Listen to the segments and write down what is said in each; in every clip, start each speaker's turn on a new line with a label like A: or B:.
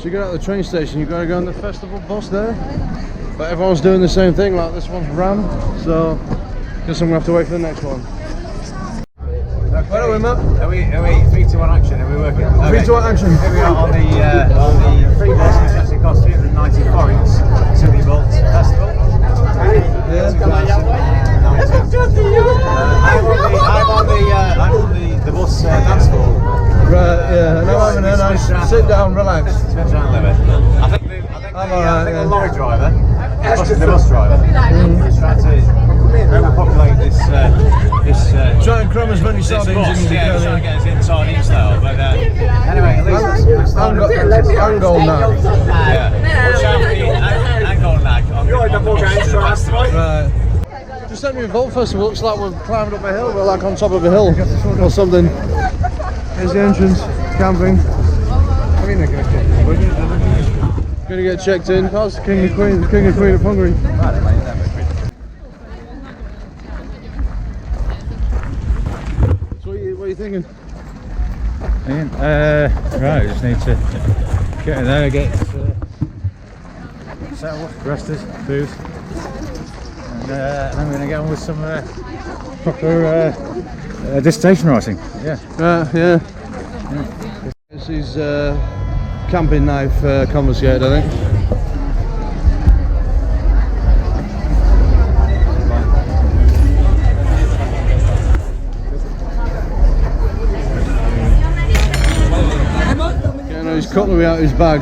A: So you get out of the train station, you've got to go on the festival bus there. But everyone's doing the same thing, like this one's rammed, so guess I'm going to have to wait for the next one.
B: Okay.
A: Where are we, Matt?
B: Are we 3 to 1 action? Are we working?
A: 3 to 1 action.
B: Here we are on the free bus, which actually costs 390 forints. Silly Bolt Festival.
A: Yeah.
B: I'm on the bus dance floor.
A: Right, yeah, and I'm having a nice sit down, relax.
B: Switch around a little bit. I think the lorry driver, the bus driver, is trying to overpopulate this.
A: Try and cram as many sardines in as you
B: yeah,
A: can.
B: trying to get us in sardine style. But anyway, at least we've started.
A: Angle now.
B: Yeah. Watch out for the angle nag on the festival.
A: Right. Just sent me a Volt Festival, looks like we're climbing up a hill, we're like on top of a hill or something. Here's the entrance, camping. Gonna get checked in. That's the King and Queen, the King and Queen of Hungary. So what are you thinking?
C: Right, we just need to get in there, get settled, rested, food, and then we're going to get on with some proper dissertation writing. Yeah.
A: Yeah. This is camping knife confiscated, I think. Getting his cutlery out of his bag.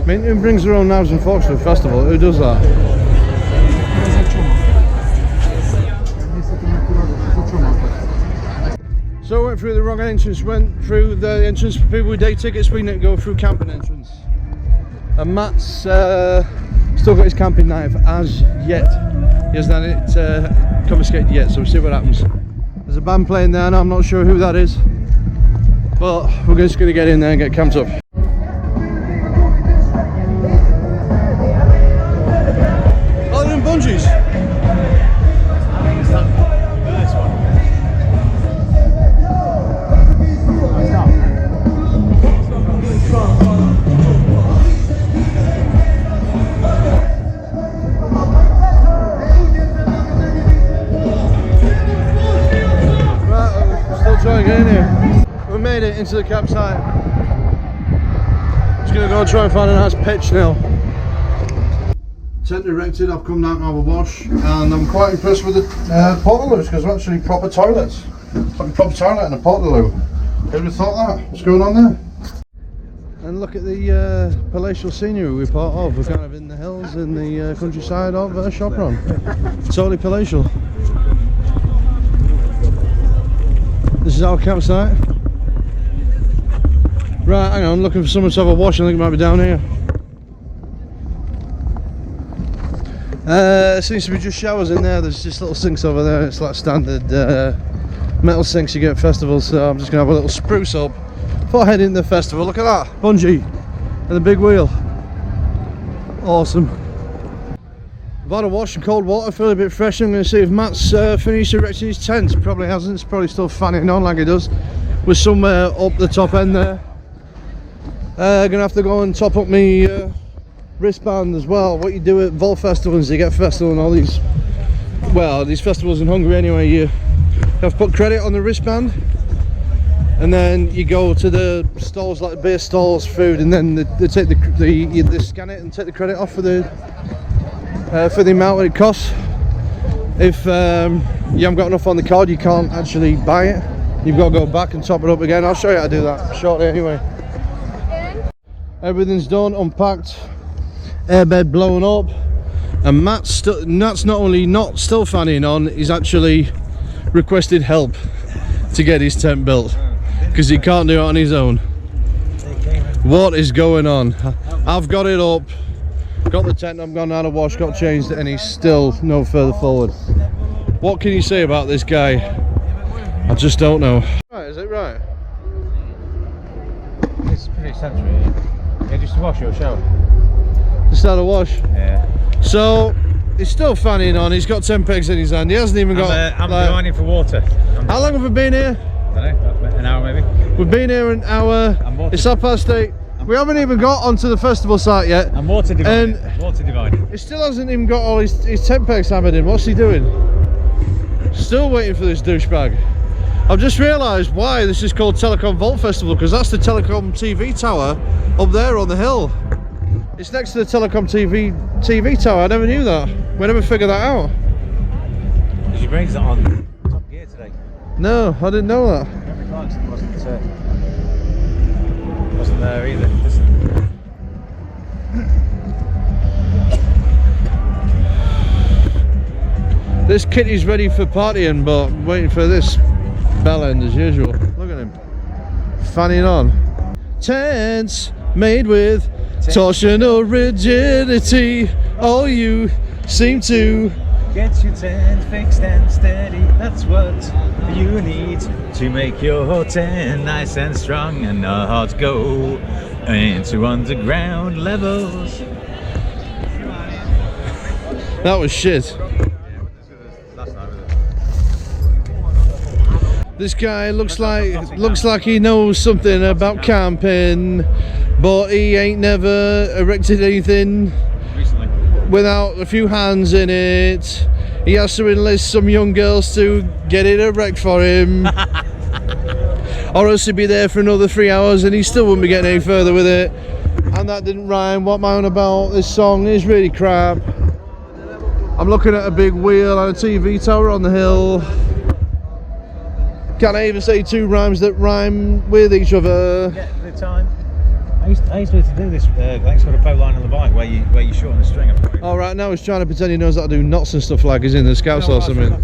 A: Minton brings their own knives and forks to the festival. Who does that? So I went through the wrong entrance, went through the entrance for people with day tickets. We need to go through camping entrance. And Matt's still got his camping knife as yet. He hasn't had it confiscated yet, so we'll see what happens. There's a band playing there, and I'm not sure who that is. But we're just going to get in there and get camped up. Oh, they're in bungees. Trying to get in here. We made it into the campsite. Just gonna go and try and find a nice pitch now. Tent erected, I've come down to have a wash, and I'm quite impressed with the portaloos because they're actually proper toilets. Like a proper toilet and a portaloo. Who'd have thought that? What's going on there? And look at the palatial scenery we're part of. We're kind of in the hills in the countryside of Sopron. Totally palatial. This is our campsite. Right, hang on, I'm looking for someone to have a wash. I think it might be down here. Seems to be just showers in there. There's just little sinks over there. It's like standard metal sinks you get at festivals. So I'm just going to have a little spruce up before heading to the festival. Look at that, bungee and the big wheel. Awesome. I've had a wash in cold water, feel a bit fresh. I'm going to see if Matt's finished erecting his tent. Probably hasn't, it's probably still fanning on like he does. We're somewhere up the top end there. Going to have to go and top up my wristband as well. What you do at Volt festivals, you get festival and all these, well, these festivals in Hungary anyway, you have to put credit on the wristband. And then you go to the stalls like beer stalls, food, and then they take they scan it and take the credit off for the amount that it costs. If you haven't got enough on the card, you can't actually buy it. You've got to go back and top it up again. I'll show you how to do that shortly anyway. Everything's done, unpacked, airbed blown up, and Matt's not only not still fanning on, he's actually requested help to get his tent built because he can't do it on his own. What is going on? I've got it up. Got the tent, I've gone out of wash, got changed, and he's still no further forward. What can you say about this guy? I just don't know. Right, is it right?
C: It's pretty central. Yeah, just to wash your shower.
A: Just out of wash?
C: Yeah.
A: So, He's still fanning on. He's got 10 pegs in his hand. He hasn't even got.
C: I'm grinding for water.
A: How long have we been here?
C: I don't know, an hour maybe.
A: We've been here an hour. It's 8:30. We haven't even got onto the festival site yet.
C: And water dividing. Water dividing.
A: He still hasn't even got all his 10 pegs hammered in. What's he doing? Still waiting for this douchebag. I've just realised why this is called Telecom Vault Festival, because that's the Telecom TV tower up there on the hill. It's next to the Telecom TV tower. I never knew that. We never figured that out.
C: Did you raise that on Top Gear today?
A: No, I didn't know that.
C: Henry Clarkson wasn't there either.
A: This kitty's ready for partying, but waiting for this bell end as usual. Look at him, fanning on. Tents made with torsional rigidity. Oh, you seem to
C: get your tent fixed and steady. That's what you need to make your tent nice and strong and not go into underground levels.
A: That was shit. This guy looks like he knows something about camping, but he ain't never erected anything
C: Recently.
A: without a few hands in it. He has to enlist some young girls to get it erect for him, or else he'd be there for another 3 hours and he still wouldn't be getting any further with it. And that didn't rhyme. What am I on about? This song is really crap. I'm looking at a big wheel and a TV tower on the hill. Can't I even say two rhymes that rhyme with each other?
C: Yeah, for the time. I used to do this. Thanks for the bow line on the bike, where you shorten the string.
A: All right, now he's trying to pretend he knows how to do knots and stuff like he's in the Scouts or something.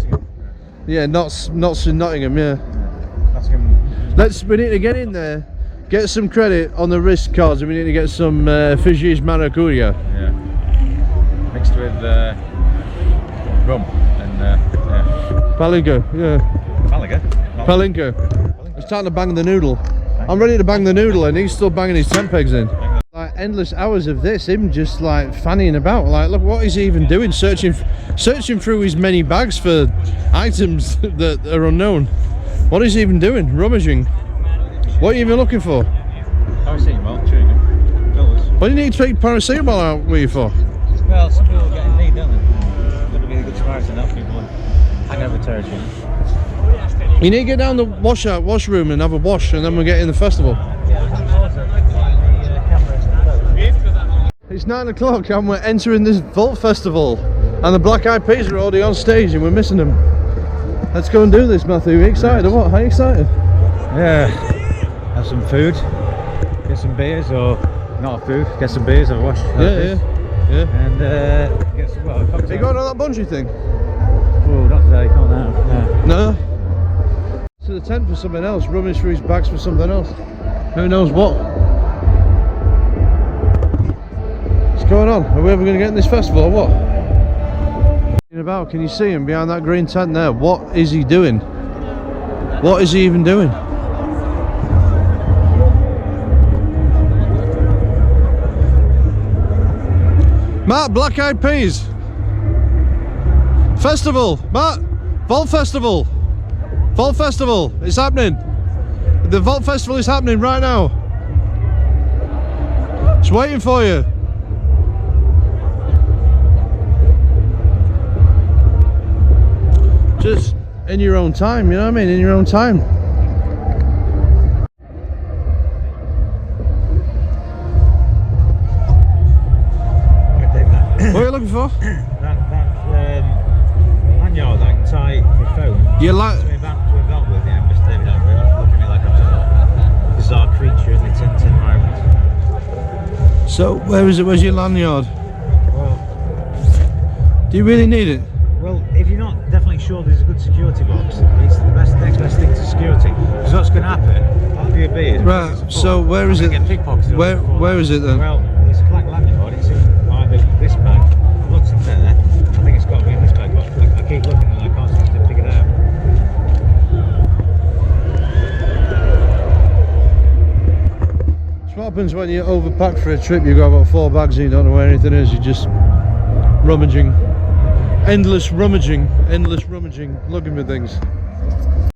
A: Yeah, knots in Nottingham. Yeah. We need to get in there, get some credit on the wrist cards, and we need to get some Fiji's Maracuja.
C: Yeah. Mixed with rum and yeah.
A: Palinka, yeah. Palinka. He's trying to bang the noodle. I'm ready to bang the noodle and he's still banging his tent pegs in. Like endless hours of this, him just like fanning about. Like, look, what is he even doing? Searching through his many bags for items that are unknown. What is he even doing? Rummaging. What are you even looking for?
C: Paracetamol, chewing gum.
A: What do you need to take paracetamol out with you for?
C: Well, some people get in need, don't they? Got to be a good Samaritan, help people hang over territory.
A: You need to get down the washroom and have a wash, and then we'll get in the festival. It's 9 o'clock and we're entering this Vault Festival, and the Black Eyed Peas are already on stage and we're missing them. Let's go and do this, Matthew. Are you excited or what? How are you excited?
C: Yeah. Have some food, get some beers, or not food, get some beers or wash.
A: Yeah.
C: And get some cocktails.
A: Are you going on that bungee thing?
C: Oh, not today, can't now.
A: No. To the tent for something else, rummage through his bags for something else. Who knows what? What's going on? Are we ever going to get in this festival or what? About, can you see him behind that green tent there? What is he doing? What is he even doing? Matt, Black Eyed Peas Festival, Matt, Vault Festival. Vault Festival, it's happening. The Vault Festival is happening right now. It's waiting for you. Just in your own time, you know what I mean? In your own time. What are you looking for?
C: That lanyard that I can tie my phone.
A: You like?
C: To a belt with, yeah, Mr. David Attenborough. Look at me like I'm some bizarre creature in the tent environment.
A: So, where is it? Where's your lanyard?
C: Well,
A: do you really need it?
C: Well, if you're not definitely sure there's a good security box, it's the next best thing to security. Because what's going to happen, I'll give you a beer.
A: Right, so where is it?
C: Get pickpocketed.
A: Where is it then?
C: Well, it's a black lanyard. It's in either this bag. I've looked in there. I think it's got to be in this bag, but I keep looking and I can't seem to figure it out.
A: What happens when you're overpacked for a trip? You've got about 4 bags and you don't know where anything is. You're just rummaging. endless rummaging, looking for things.